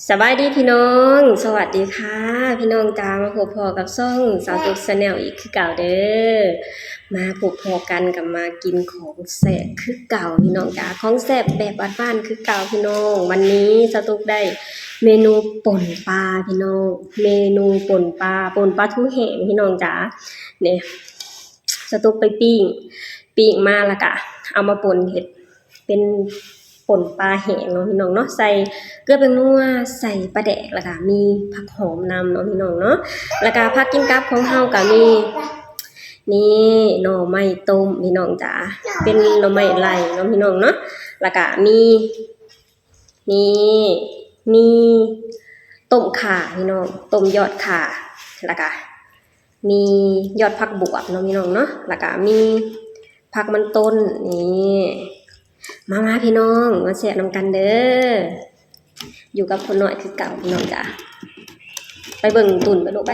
สบายดีพี่น้องสวัสดีค่ะพี่น้องจ้ามาพบพอกับซ่องสาวตุกชาแนลอีกคือเก่าเด้อมาพบพอกันกับมากินของแซ่บคือเก่าพี่น้องจ้าของแซ่บแบบบ้านๆคือเก่าพี่น้องวันนี้สาวตุกได้เมนูป่นปลาพี่น้องเมนูป่นปลาทูแห้งพี่น้องจ้าเนี่ยสาวตุกไปปิ้งมาแล้วก็เอามาป่นเฮ็ดเป็นป่นปลาแห้งเนาะพี่น้องเนาะใส่เกลือแป้งนัวใส่ปลาแดกแล้วก็มีผักหอมนำเนาะพี่น้องเนาะแล้วก็ผักกินกับของเฮาก็มีนี่หน่อไม้ต้มพี่น้องจ๋าเป็นหน่อไม้ไล่เนาะพี่น้องเนาะแล้วก็มีนี่มีต้มข่าพี่น้องต้มยอดข่าแล้วก็มียอดผักบวบเนาะพี่น้องเนาะแล้วก็มีผักมันต้นนี่มาพี่น้องมาแซ่บนำกันเด้ออยู่กับคนน้อยคือเก่าพี่น้องจ้ะไปเบิ่งตุ่นไปลูกไป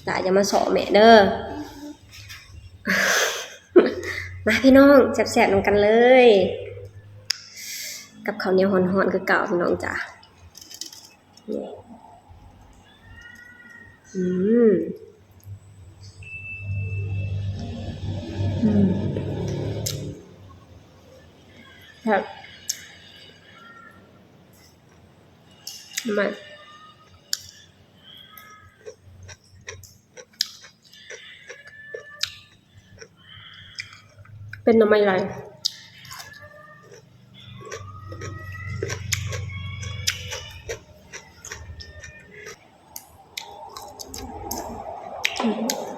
จ้ะอย่ามาสอแม่เด้อมาพี่น้องแซ่บๆนำกันเลยกับข้าวเหนียวฮ้อนๆคือเก่าพี่น้องจ้ะนี่ครับมาเป็นหน่อไม้ไล่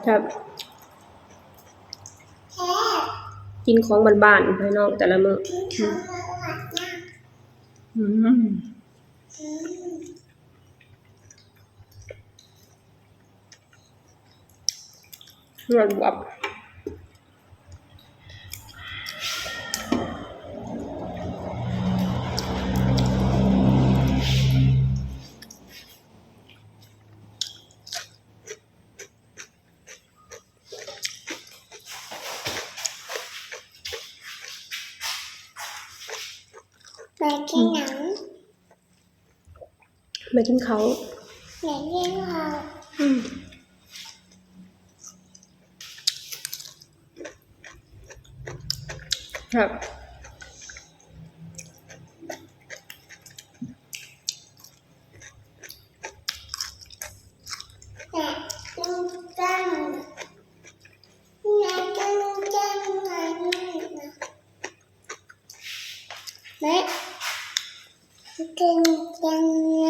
ครับกินของบ้านๆพี่น้องแต่ละมื้อรสวับไปกินหนังมากินเขาอยากกินข้าวครับแต่ลุงจังอยากกินลุงจังไงนะแม่กินจังไง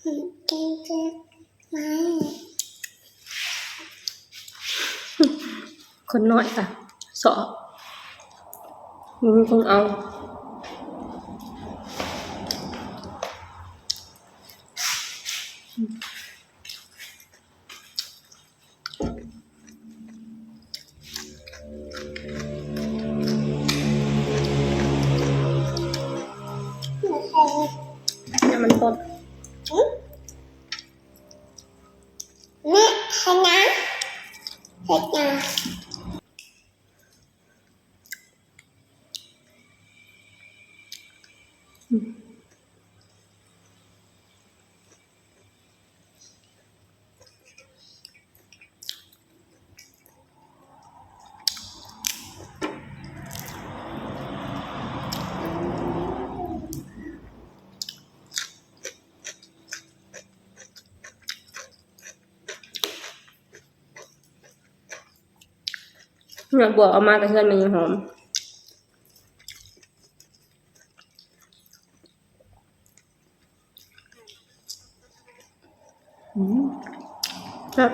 กินจังไงคนน้อยค่ะสอคงเอาน้ำมันต้นแม่ชนะชนะเนี่ยบวกเอามากระเทียมมันยังหอมครับ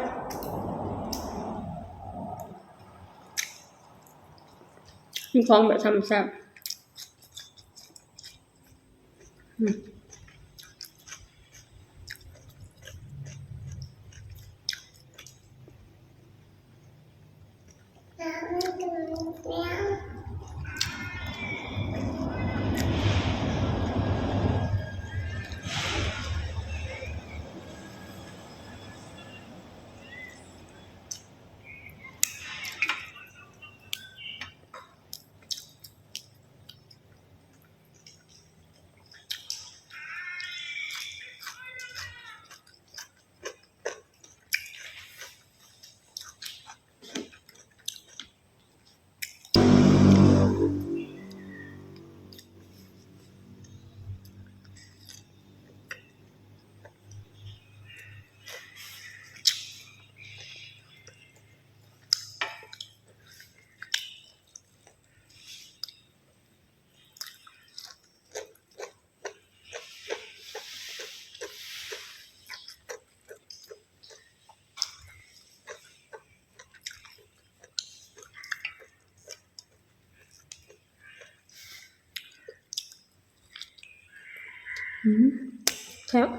มีของแบบทำแซ่บ แซ่บ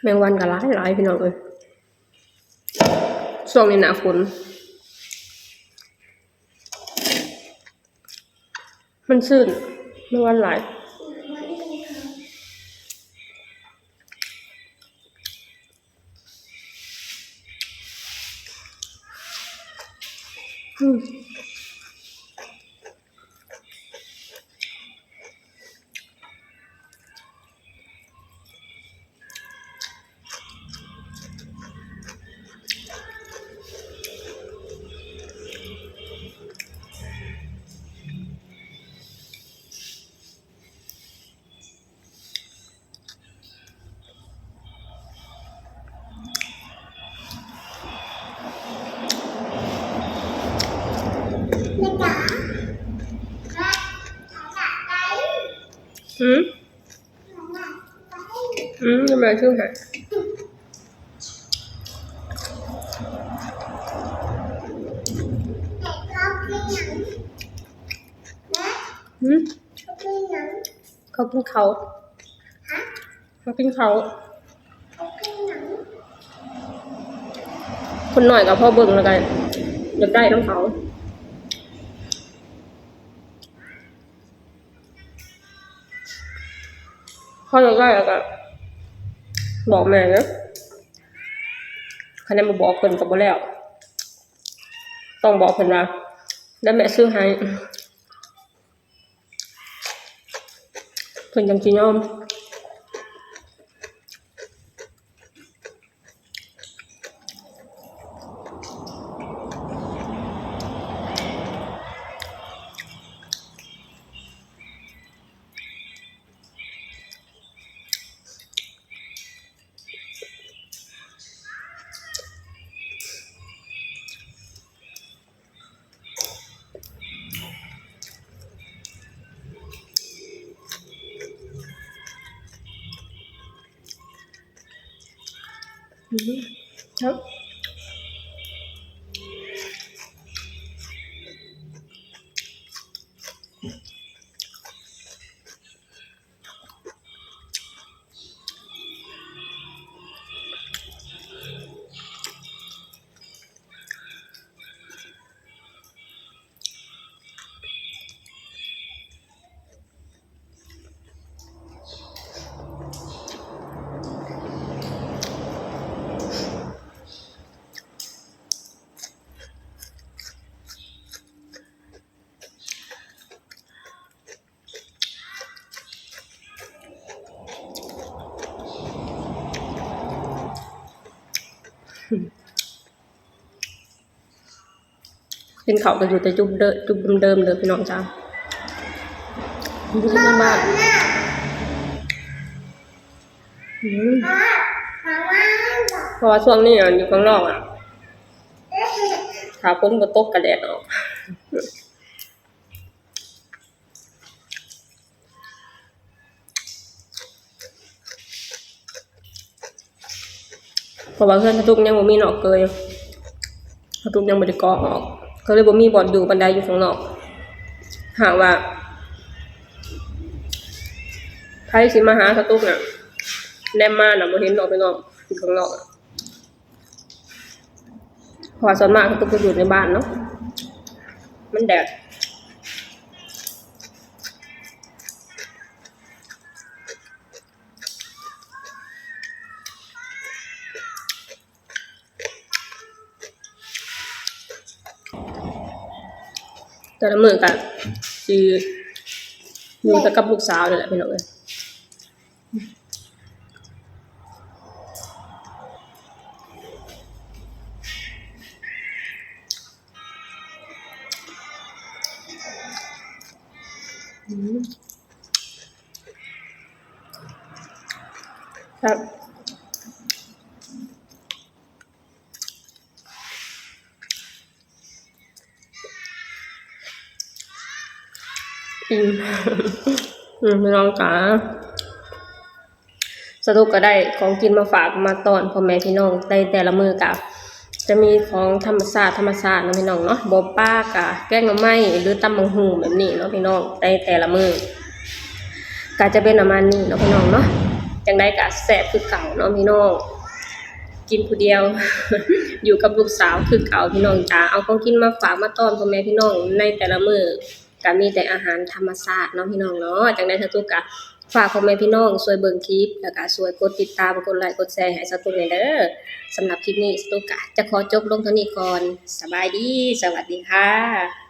แมงวันก็หลายพี่น้องเอ้ยช่วงนี้หน้าฝนมันชื้นแมงวันหลายทำไมชื่อหายเขากินเขาคนหน่อยกับพ่อเบิ่งแล้วกันอยากได้น้ำเขาพ่ออยากได้แล้วก็บอกแม่นะคะแนนมาบอกเพิ่นกับบ่แล้วต้องบอกเพิ่นว่าแล้วแม่ซื้อให้เพิ่นจังสิยอมครับ กินข้าวก็อยู่แต่จุ่มเดิมพี่น้องจ้าอยู่ที่บ้านเพราะว่าช่วงนี้อยู่ข้างนอกถ้าฝนบ่ตกก็แดดออกเพราะว่าเพื่อนทุกยังบ่มีนอกเกยทุกยังบ่ได้ก่อออกก็เลยบ่มีบ่อนอยู่บันไดอยู่ข้างนอกหากว่าใครสิมาหาสตุกน่ะแนมมาน่ะบ่เห็นออกไปนอกอยู่ข้างนอกเพราะส่วนมากสตุกก็อยู่ในบ้านเนาะมันแดด แต่ละมื้อก็สิอยู่แต่กับลูกสาวนี่แหละพี่น้องเอ้ยครับพี่น้องจ๋าสรุปก็ได้ของกินมาฝากมาต้อนพ่อแม่พี่น้องในแต่ละมื้อก็จะมีของธรรมชาติเนาะพี่น้องเนาะบ่ปลากะแกงหน่อไม้หรือตำบักหุ่งแบบนี้เนาะพี่น้องในแต่ละมื้อก็จะเป็นประมาณนี้เนาะพี่น้องเนาะจังได๋ก็แซ่บคือเก่าเนาะพี่น้องกินผู้เดียว อยู่กับลูกสาวคือเก่าพี่น้องจ๋าเอาของกินมาฝากมาต้อนพ่อแม่พี่น้องในแต่ละมื้อก็มีแต่อาหารธรรมชาติเนาะพี่น้องเนาะจังได๋ถ้าตุกก็ฝากพ่อแม่พี่น้องช่วยเบิ่งคลิปแล้วก็ช่วยกดติดตามกดไลค์กดแชร์ให้สตุกหน่อยเด้อสำหรับคลิปนี้สตุกก็จะขอจบลงเท่านี้ก่อนสบายดีสวัสดีค่ะ